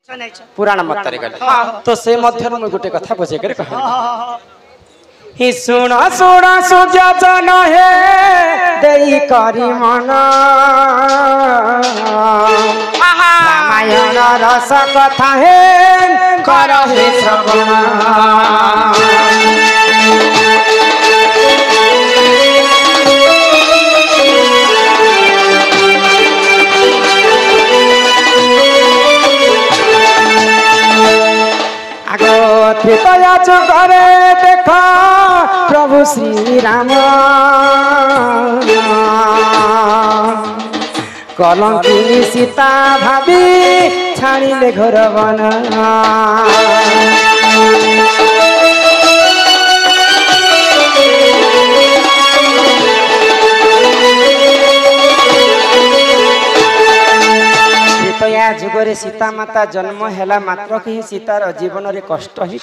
पुराण मतरे गले तो से मध्य मु गोटे कथा बुझे कर कह ही सुना सुना सुजा जन हे देई करी मन रामायण रस कथा हे कर हे श्रवण त्रेतया जुगरे देखा प्रभु श्री राम कलंकिनी सीता भाभी छाड़िले घर बन या जुगरे सीता माता जन्म हेला मात्र कि सीतार जीवन रे कष्ट ही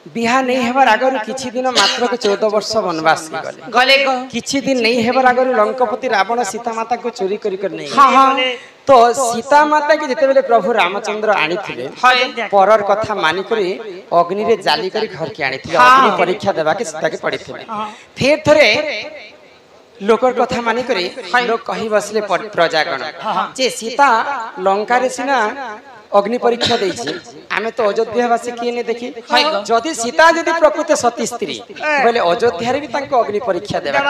बिहा नहीं हेबार आगर किछि दिन मात्र के 14 वर्ष वनवास गले किछि दिन नहीं हेबार आगर लंकापति रावण सीता माता को चोरी करी कर नहीं तो सीता माता के जेते बेले प्रभु रामचंद्र आनी थिले परर कथा मानि करी अग्नि रे जाली करी घर के आनी थिले अग्नि परीक्षा देबा के सीता के पड़ी थिले फिर थरे लोकर कथा मानि करी लोग कहि बसले प्रजागण जे सीता लंका रे सिना अग्नि परीक्षा देछि आमे तो अयोध्यावासी किए ने देखि जदि सीता जदि प्रकृत सती स्त्री बोले अयोध्या रे भी तांको अग्नि परीक्षा देबा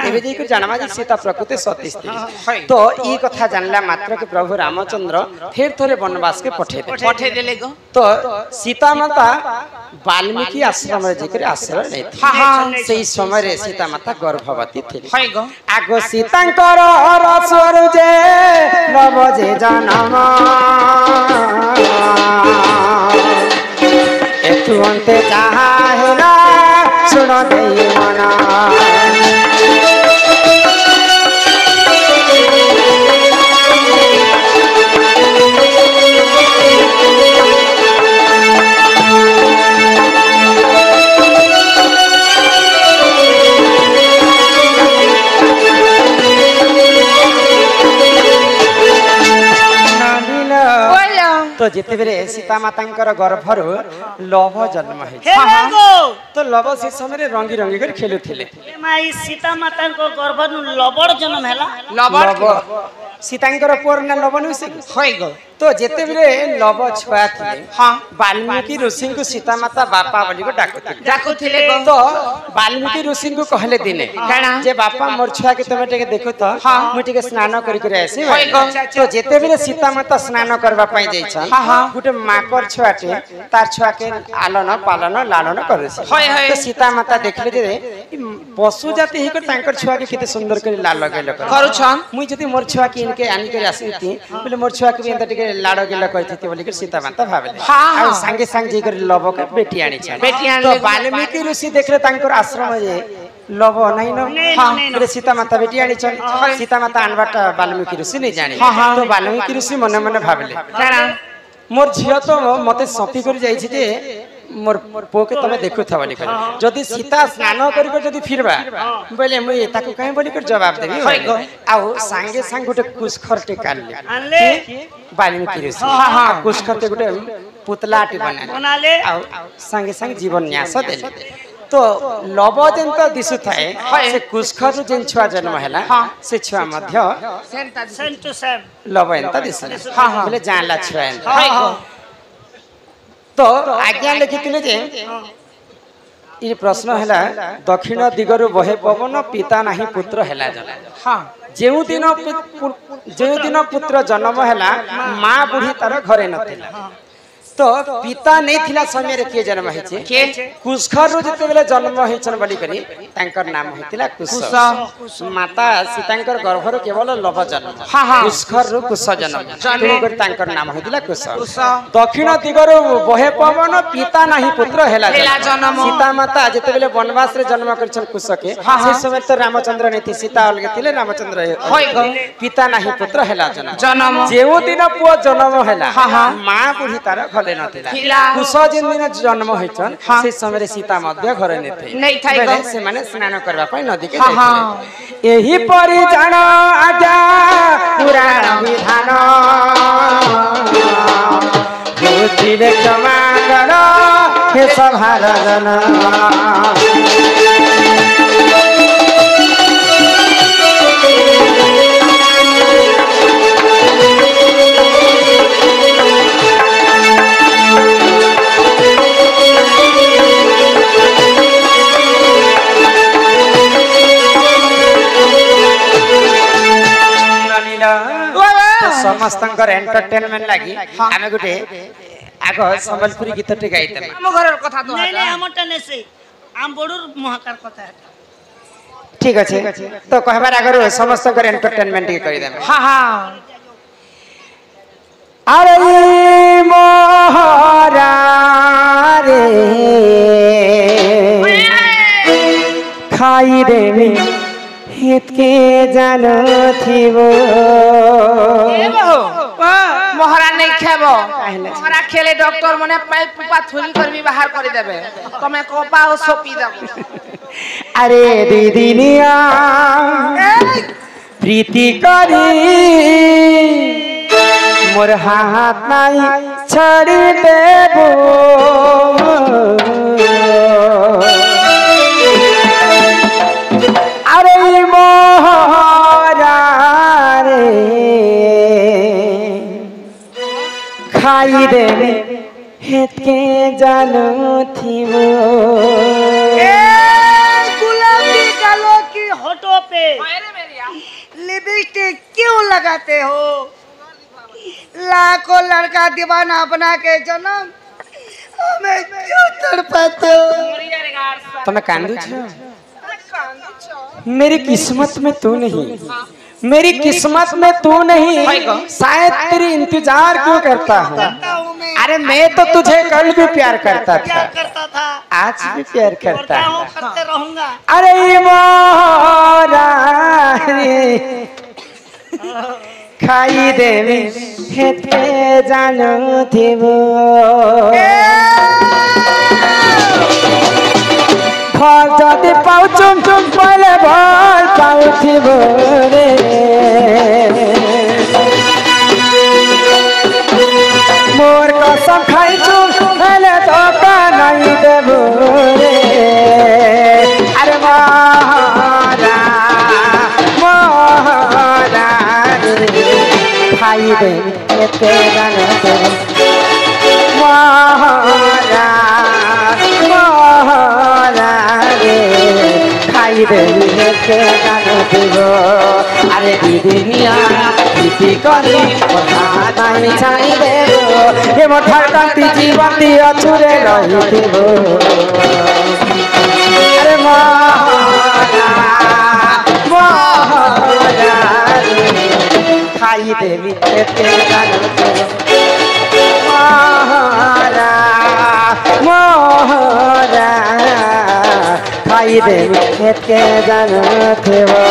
एबे जे कर जानवा जे सीता प्रकृत सती स्त्री तो ई कथा जानला मात्र के प्रभु रामचंद्र फिर थोरे वनवास के पठे देले तो सीता माता वाल्मीकि आश्रम रे जेकर आश्रय नै सेही समय रे सीता माता गर्भवती थिले आगो सीतांकर रसर जे नव जे जनम एतु अंते चाहेला सुन देई मना तो जिते बेले सीता मातांकर गर्भर लव जन्म है तो लव से समय रंगी रंगी कर खेलु थिले माई सीता मातांको गर्भर लवड़ जन्म हैला लव सीतांकर पुअर ना लव न होई गो तो जेते बेले लव छुआ थिले वाल्मीकि ऋषि को सीता माता बापा बोली को डाकुथिले तो वाल्मीकि ऋषि को कहले दिने जे बापा मोर छुआ के तमे टेके देखो तो मु टेके स्नान करी करी आसी तो जेते बेले सीता माता स्नान करबा पई जाई छ गुटे माकर छुआटे तार छुआ के आलन पालन लालन करे तो सीता माता देखले जे पशु जाति ही कर तांकर छुआ के किते सुंदर करे लाल लगेल करू छ मु जति मोर छुआ के इनके आनी कर आसीती बोले मोर छुआ के भी एंता टिके लाडो गेला कहती बोली कर सीता माता भाबले आ संगे संग जे कर लव के बेटी आनी छ तो वाल्मीकि ऋषि देखले तांकर आश्रम जे लव नहीं न हां सीता माता बेटी आनी छ सीता माता अनबाटा वाल्मीकि ऋषि नहीं जाने तो वाल्मीकि ऋषि मन मन भाबले मोर झियो तो मते सती कर जाई छी जे मोर पो के तमे देखु था बोली कर जदी सीता स्नान करी कर जदी फिरबा बोले मु ताको काहे बोली कर जवाब देबी आ संगे संग गुटे कुशखरटे कालले वाल्मीकि ऋषि कुशखरटे गुटे पुतलाटी बनाले आ संगे संग जीवन न्यास देले तो लव जेन तो दिसु थाए से कुशखर जेन छुआ जन्म हैला से छुआ मध्य सेम टू सेम लव एंता दिसु बोले जानला छुआ एंता तो आज्ञा लिखिथिले जे ई प्रश्न हैला दक्षिण दिगरु बहे पवन पिता नाही पुत्र हैला जन जेउ दिन पुत्र जन्म हैला मां बुढ़ी तार घरे नथिला तो पिता नहीं थिला समय रे के जन्म हिचे के कुशखर रो जते बेले जन्म हिचन बली करी तांकर नाम हितिला कुश माता सीतांकर गर्भ रो केवल लव जन्म कुशखर रो कुश जन्म तेने कर तांकर नाम हितिला कुश दक्षिण दिगरो बहे पवन पिता नाही पुत्र हेला जन्म सीता माता जते बेले वनवास रे जन्म करछन कुश के से समय तो रामचंद्र ने थी सीता अलगे थिले रामचंद्र होय पिता नाही पुत्र हेला जन्म जेउ दिन पुओ जन्म हेला मां बुढ़ी तार घले नथिला कुश जिन दिन जन्म होइछन से समय रे सीता मध्य घरे नै थाइ से माने स्नान करबा पय नदी के एही परि जान आज्ञा पुराण विधान रे क्षमा कर हे सभार जन समस्त एंटरटेनमेंट लगी आमे गुटे आगो संबलपुरी गीत टे गाइते हम घर कथा तो नहीं नहीं हमटा ने से आम बडुर महाकार कथा है ठीक अछि तो कहबार आगर समस्त एंटरटेनमेंट के करि देबे हां हां अरे मोहरा रे खाई देबे हित के जानो थिबो ए बहो मोहरा नहीं खेबो मोहरा खेले डॉक्टर मने पाइप पुपा थोली करबी बाहर कर देबे तमे कोपा ओ सोपी देबो अरे दीदीनिया प्रीति करी मोर हाथ नहीं छड़ी देबो अरे मोहरा रे खाई देवे हेत के जानो थिबो ए गुलाबी गालों की होठों पे लिपस्टिक क्यों लगाते हो लाखों लड़का दीवाना बना के जन्म हमें क्यों तड़पाते हो तुम्हें कांदू छ मेरी किस्मत में तू नहीं मेरी किस्मत में तू नहीं शायद तेरी इंतजार क्यों करता हूँ अरे मैं तो तुझे कल भी प्यार करता था आज भी प्यार करता हूँ करते रहूंगा अरे मोहरा खाई देवी हेते जानो थिबो फल जदि पाउछुम तुम पहले भल पाउथिबो रे मोर कसम खाइछु पहले धोखा नहीं देबो रे अरे मोहरा खाई दे एते गाना मोहरा रे खाई दे एते गाना देबो अरे दीदिनिया प्रीति करी कथा नहीं छाई देबो ए मोठर कांति जीवती अछुरे रहिथिबो अरे मोहरा खाई देवी एते गाना मोहरा मोहरा खाई देवी एते गाना थिबो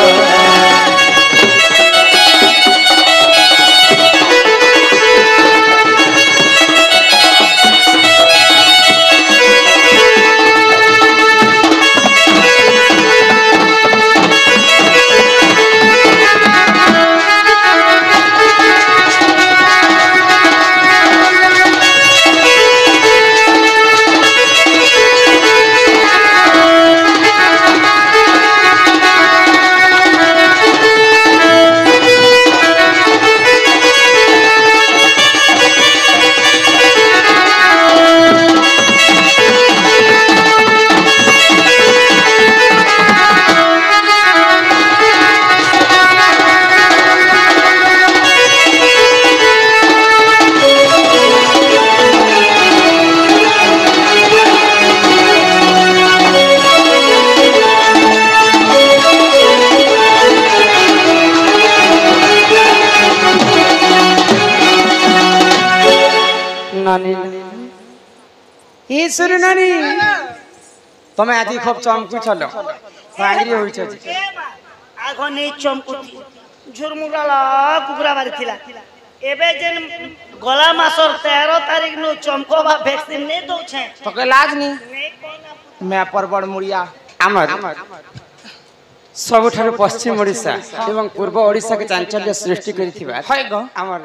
सुरु नानी तमे आज खूब चमकु छलो बांगरी होई छ आगो नै चमकुती झुरमुराला कुकुरा मारी थिला एबे जेन गला मासर 13 तारिख नो चमकोबा वैक्सीन नै दो छै तो के लाज नी मैं परबड़ मुड़िया आमर सबठारु पश्चिम ओडिसा एवं पूर्व ओडिसा के चांचल्य सृष्टि करिथिबा हय गो आमर